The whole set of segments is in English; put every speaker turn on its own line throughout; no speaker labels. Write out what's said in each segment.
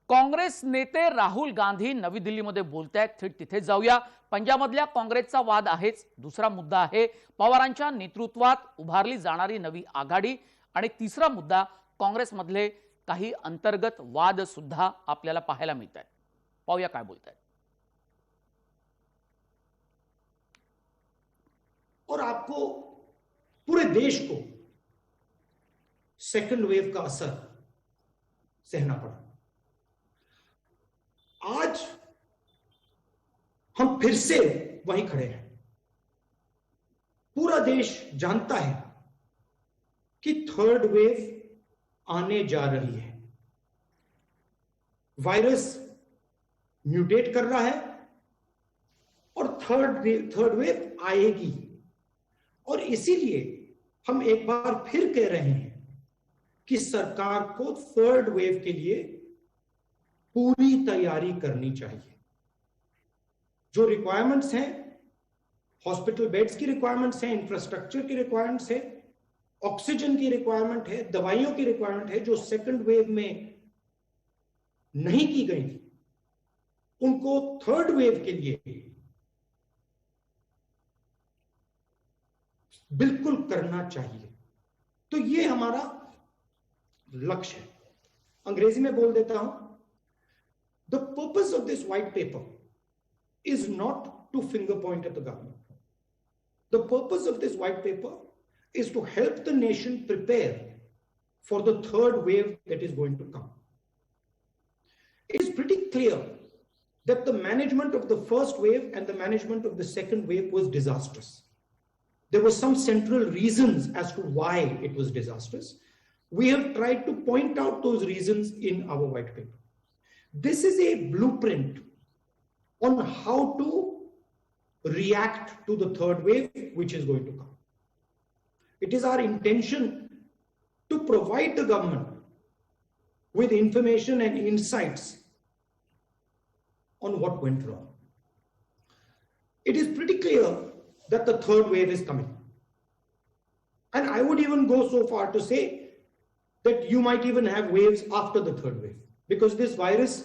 काँग्रेस नेते राहुल गांधी नवी दिल्लीमध्ये बोलतायत, थेट तिथे जाऊया। पंजाबमधल्या काँग्रेसचा वाद आहेच, दुसरा मुद्दा आहे पवारांच्या नेतृत्वात उभारली जाणारी नवी आघाडी, आणि तिसरा मुद्दा काँग्रेसमधले काही अंतर्गत वाद सुद्धा आपल्याला पाहायला मिळतात। पाहूया काय बोलतायत।
और आपको पूरे देश को सेकंड वेव का असर सहना पड़ा। आज हम फिर से वहीं खड़े हैं। पूरा देश जानता है कि थर्ड वेव आने जा रही है। वायरस म्यूटेट कर रहा है और थर्ड वेव आएगी, और इसीलिए हम एक बार फिर कह रहे हैं कि सरकार को थर्ड वेव के लिए पूरी तैयारी करनी चाहिए। जो रिक्वायरमेंट्स हैं, हॉस्पिटल बेड्स की रिक्वायरमेंट्स हैं, इंफ्रास्ट्रक्चर की रिक्वायरमेंट्स है, ऑक्सीजन की रिक्वायरमेंट है, दवाइयों की रिक्वायरमेंट है, जो सेकंड वेव में नहीं की गई थी, उनको थर्ड वेव के लिए बिल्कुल करना चाहिए। तो ये हमारा लक्ष्य है। अंग्रेजी में बोल देता हूं, the purpose of this white paper is not to finger point at the government. The purpose of this white paper is to help the nation prepare for the third wave that is going to come. It is pretty clear that the management of the first wave and the management of the second wave was disastrous. There were some central reasons as to why it was disastrous. We have tried to point out those reasons in our white paper. This is a blueprint on how to react to the third wave which is going to come. It is our intention to provide the government with information and insights on what went wrong. It is pretty clear that the third wave is coming. And I would even go so far to say that you might even have waves after the third wave, because this virus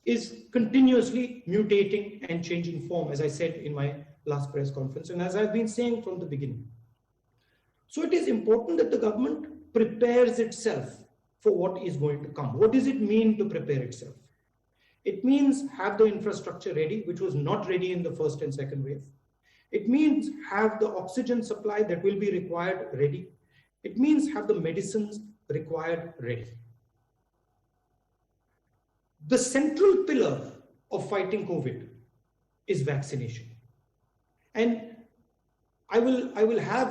is continuously mutating and changing form, as I said in my last press conference, and as I've been saying from the beginning. So it is important that the government prepares itself for what is going to come. What does it mean to prepare itself? It means have the infrastructure ready, which was not ready in the first and second wave. It means have the oxygen supply that will be required ready. It means have the medicines required ready. The central pillar of fighting COVID is vaccination. And I will have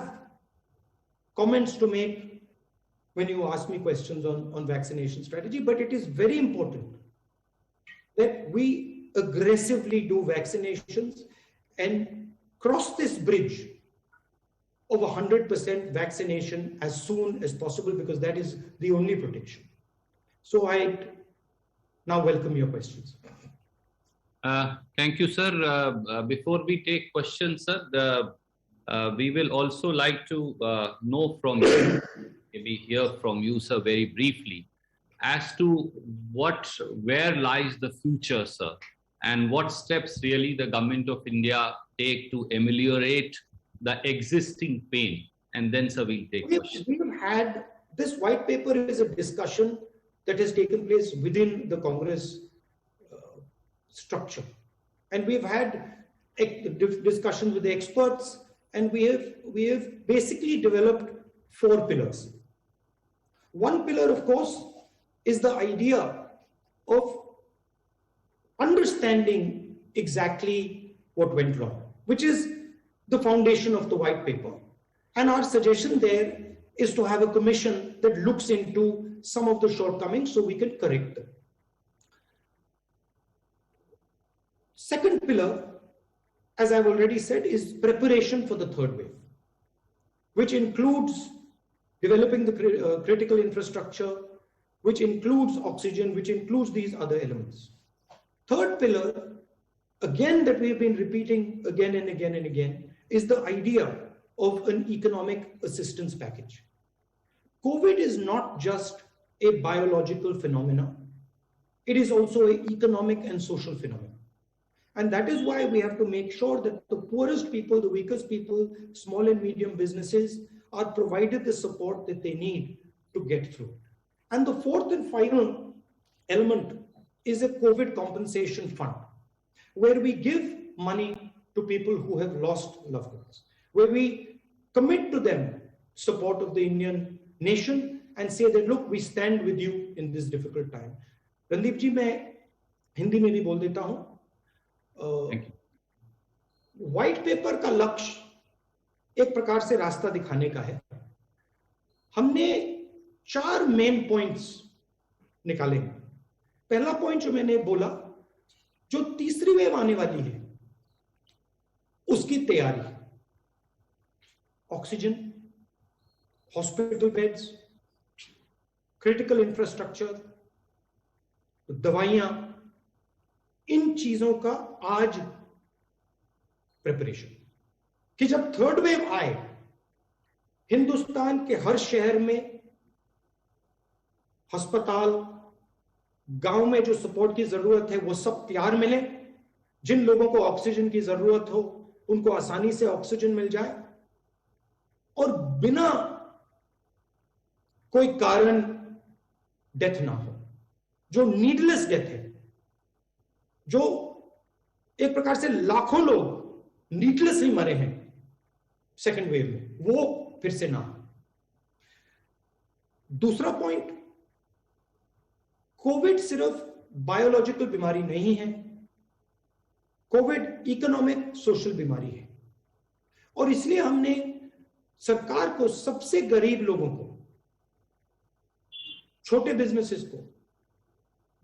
comments to make when you ask me questions on vaccination strategy, but it is very important that we aggressively do vaccinations and cross this bridge of 100% vaccination as soon as possible, because that is the only protection. So I now welcome your questions.
Thank you, sir. Before we take questions, sir, we will also like to know from you, maybe hear from you, sir, very briefly, as to where lies the future, sir, and what steps really the government of India take to ameliorate the existing pain. And then, sir, we'll take questions.
We have had this white paper is a discussion that has taken place within the Congress structure, and we've had discussions with the experts, and we have basically developed 4 pillars. One pillar, of course, is the idea of understanding exactly what went wrong, which is the foundation of the white paper. And our suggestion there is to have a commission that looks into some of the shortcomings so we can correct them. Second pillar, as I've already said, is preparation for the third wave, which includes developing the critical infrastructure, which includes oxygen, which includes these other elements. Third pillar, again, that we've been repeating again and again and again, is the idea of an economic assistance package. COVID is not just a biological phenomenon. it is also an economic and social phenomenon. And that is why we have to make sure that the poorest people, the weakest people, small and medium businesses are provided the support that they need to get through. And the fourth and final element is a COVID compensation fund, where we give money to people who have lost loved ones, where we commit to them support of the Indian nation and say that, look, we stand with you in this difficult time. Randeep ji, मैं हिंदी में भी बोल देता हूं। White paper का लक्ष्य एक प्रकार से रास्ता दिखाने का है। हमने 4 मेन पॉइंट्स निकाले। पहला पॉइंट जो मैंने बोला, जो तीसरी वेव आने वाली है उसकी तैयारी, oxygen, hospital beds, critical infrastructure, दवाइयां, इन चीजों का आज प्रिपरेशन, कि जब थर्ड वेव आए हिंदुस्तान के हर शहर में अस्पताल, गांव में जो सपोर्ट की जरूरत है वो सब तैयार मिले, जिन लोगों को ऑक्सीजन की जरूरत हो उनको आसानी से ऑक्सीजन मिल जाए, और बिना कोई कारण डेथ ना हो, जो नीडलेस डेथ है, जो एक प्रकार से लाखों लोग नीडलेस ही मरे हैं सेकेंड वेव में, वो फिर से ना हो। दूसरा पॉइंट, कोविड सिर्फ बायोलॉजिकल बीमारी नहीं है, कोविड इकोनॉमिक सोशल बीमारी है, और इसलिए हमने सरकार को सबसे गरीब लोगों को, छोटे बिजनेसेस को,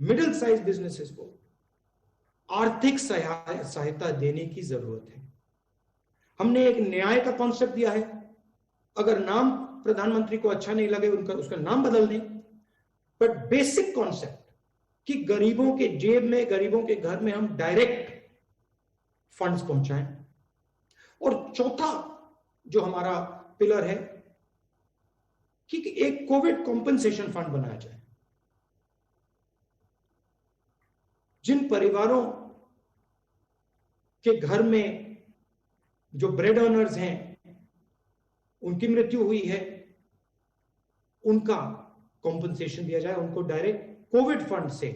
मिडिल साइज बिजनेसेस को आर्थिक सहायता देने की जरूरत है। हमने एक न्याय का कॉन्सेप्ट दिया है। अगर नाम प्रधानमंत्री को अच्छा नहीं लगे उसका नाम बदल दें, बट बेसिक कॉन्सेप्ट कि गरीबों के जेब में, गरीबों के घर में हम डायरेक्ट फंड्स पहुंचाएं। और चौथा जो हमारा पिलर है कि एक कोविड कॉम्पेंसेशन फंड बनाया जाए। जिन परिवारों के घर में जो ब्रेड अर्नर्स हैं, उनकी मृत्यु हुई है, उनका कॉम्पेंसेशन दिया जाए, उनको डायरेक्ट कोविड फंड से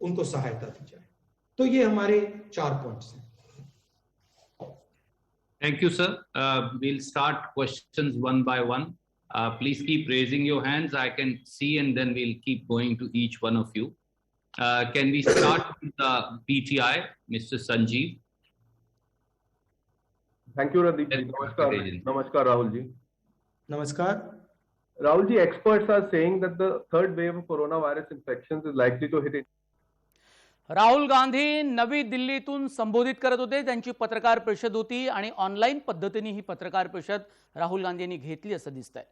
उनको सहायता दी जाए। तो ये हमारे 4 पॉइंट्स हैं।
Thank you, sir. We'll start questions one by one. Please keep raising your hands. I can see, and then we'll keep going to each one of you. Can we start with the PTI, Mr. Sanjeev?
Thank you, Randeep ji. Namaskar. Namaskar, Rahul ji.
नमस्कार।
Rahul ji, experts are saying that the third wave of coronavirus infections is likely to hit.
Rahul Gandhi नवी दिल्लीतून संबोधित करत होते। त्यांची पत्रकार परिषद होती आणि online पद्धतीने ही पत्रकार परिषद राहुल गांधी यांनी घेतली असं दिसतंय।